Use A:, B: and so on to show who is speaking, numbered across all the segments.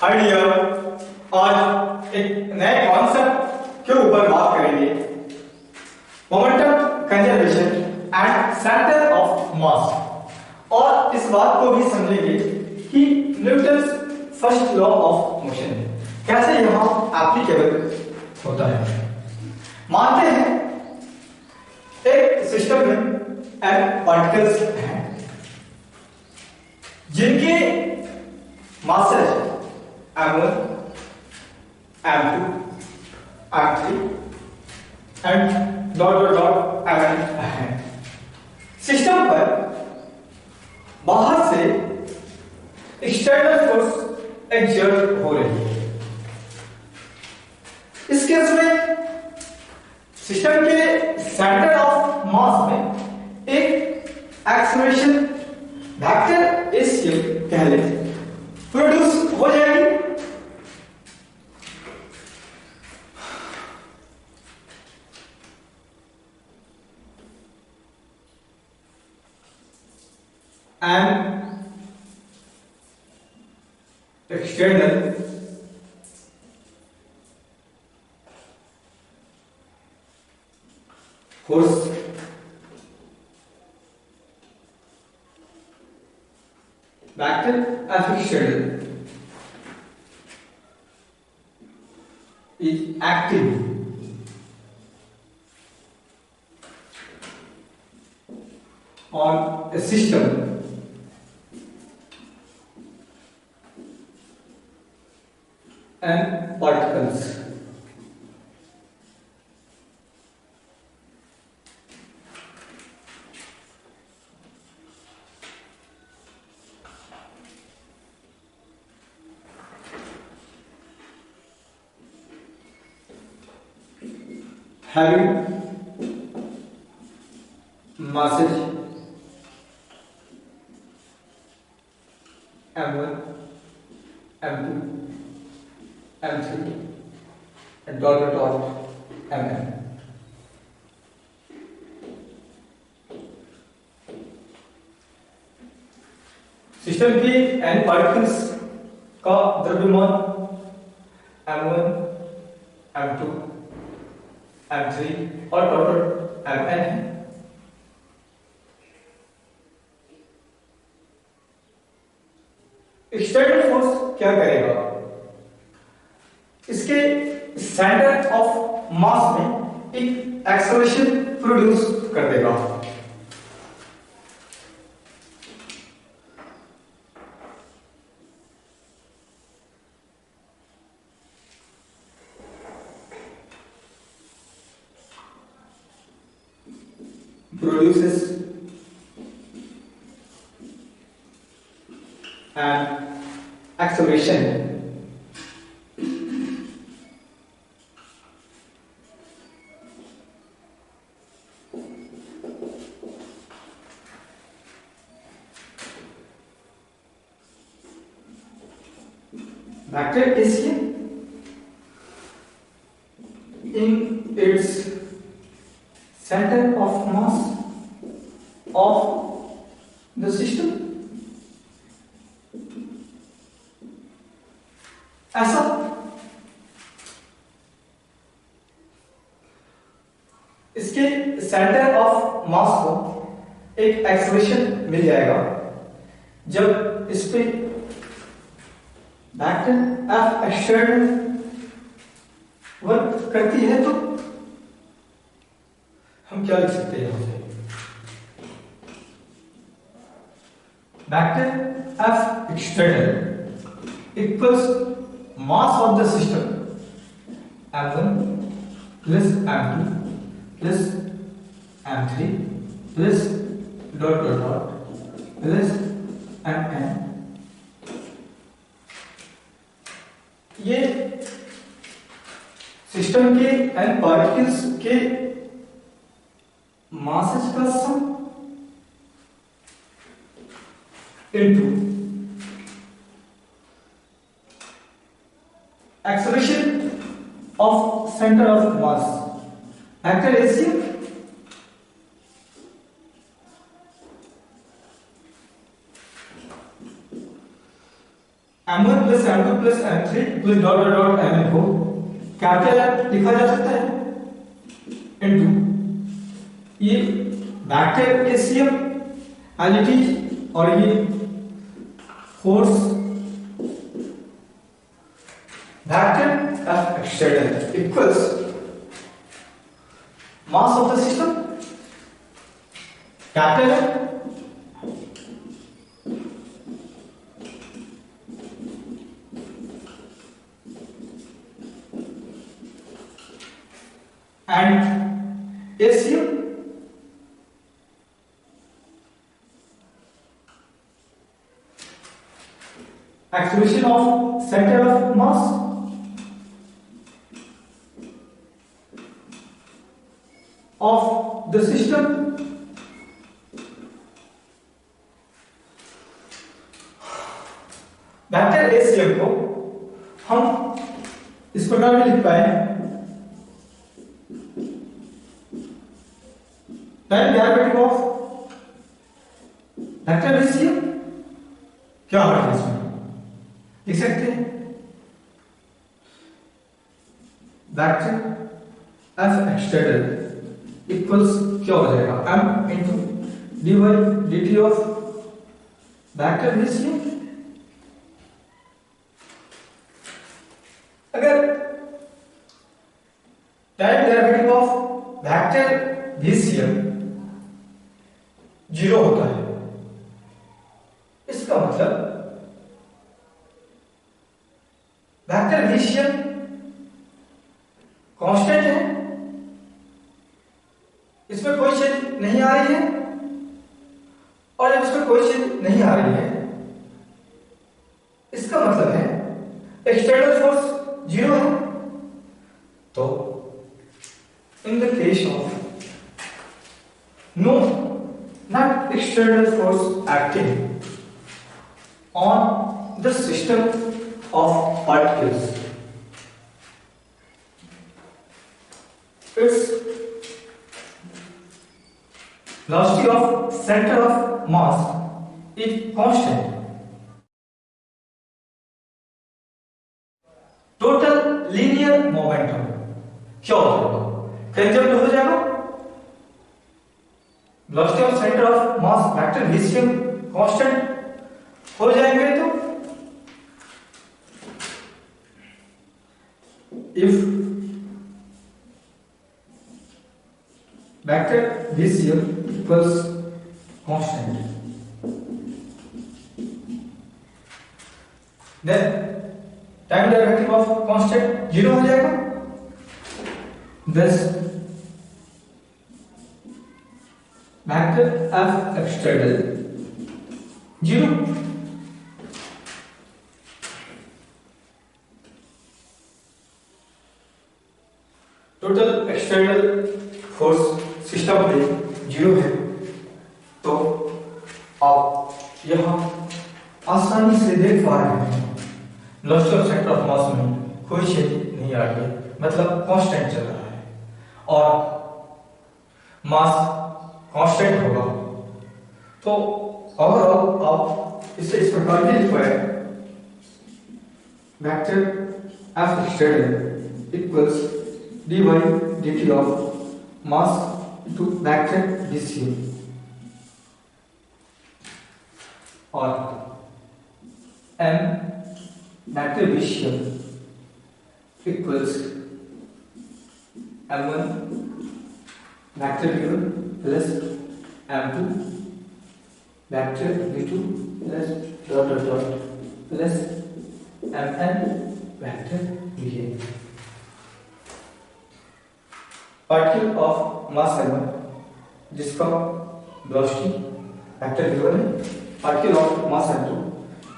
A: Hi dear, आज एक नए कॉन्सेप्ट के ऊपर बात करेंगे, momentum conservation and centre of mass. और इस बात को भी समझेंगे कि Newton's first law of motion कैसे यहाँ एप्लीकेबल होता है। मानते हैं एक सिस्टम में एन पार्टिकल्स हैं जिनके masses M1, M2, M3 and dot Mn है। सिस्टम पर बाहर से एक्सटर्नल फोर्स एक्सर्ट हो रही है। इस केस में सिस्टम के सेंटर ऑफ मास में एक एक्सेलरेशन वेक्टर एसीएम कह लेते प्रोड्यूस हो जाएगी। And external force vector F external is acting on a system and particles. Having masses M1, M2, M3 and dot Mn. System की n particles का द्रव्यमान M1, M2, M3 और total Mn है। External force क्या करेगा? इसके centre of mass में एक एक्सेलरेशन प्रोड्यूस कर देगा। Produces an acceleration vector is here in its center of mass of the system। ऐसा इसके सेंटर ऑफ मास को एक एक्सेलरेशन मिल जाएगा जब इस पे वेक्टर F एक्सटर्नल वर्क करती है। तो हम क्या लिख सकते हैं? यहां से vector F external equals mass of the system M1 plus M2 plus M3 plus dot plus Mn। ये सिस्टम के n पार्टिकल्स के मासेस का सम into acceleration of center of mass vector ACM M1 m1 plus m2 plus m3 plus dot dot dot mn को capital M लिखा जा सकता है into ये vector ACM and it is और ये force vector F external equals mass of the system capital M and ACM acceleration of center of mass of the system vector ACM को हम इस प्रकार में लिख पाए time derivative of vector ACM क्या होगा इसमें लिख सकते हैं वेक्टर F एक्सटर्नल इक्वल्स क्या हो जाएगा m into dy dt of vector ACM। अगर time derivative of vector VCM 0 होता है इसका मतलब वेक्टर VCM कांस्टेंट है, इसमें कोई चीज नहीं आ रही है और जब इसमें कोई चीज नहीं आ रही है इसका मतलब है एक्सटर्नल फोर्स 0 है। तो in the case of no net external force acting on the system of particles its velocity of center of mass is constant. Total linear momentum क्या हो जाएगा? कंजर्व हो जाएगा velocity of center of mass vector VCM constant हो जाएंगे तो if vector VCM equals constant then time derivative of constant 0 हो जाएगा thus vector F external 0 total external force system पे 0 है तो आप यहां आसानी से देख पा रहे हैं velocity of centre of mass में कोई चेंज नहीं आ रही है, मतलब कांस्टेंट चल रहा है और मास कांस्टेंट होगा। तो ओवरऑल आप इसे इस प्रकार भी लिख पाए vector F external equals dy dt of mass to vector VCM और m vector VCM equals m1 vector v1 plus m2 vector v2 plus dot dot dot plus mn vector vn। Particle of mass m1 जिसका velocity vector v1 है, particle of mass m2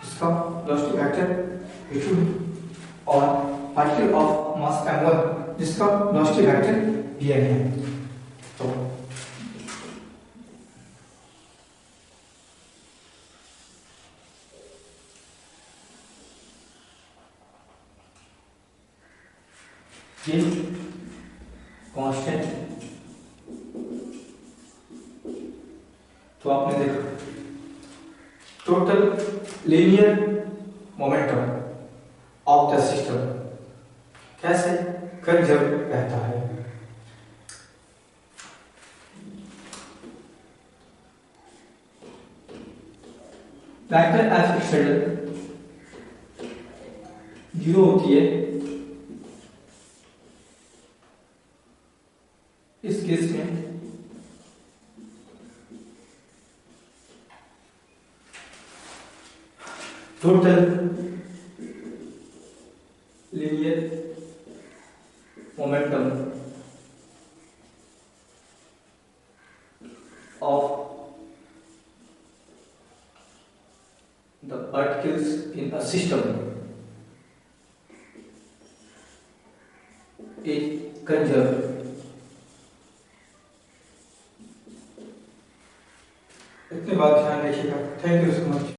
A: जिसका velocity vector v2 है और particle of mass m1 जिसका velocity vector vn है। तो ये constant तो आपने देखा total linear momentum of the system कैसे कंजर्व रहता है। वेक्टर एफ एक्सटेंडर 0 होती है इस केस में total linear momentum of the particles in a system is conserved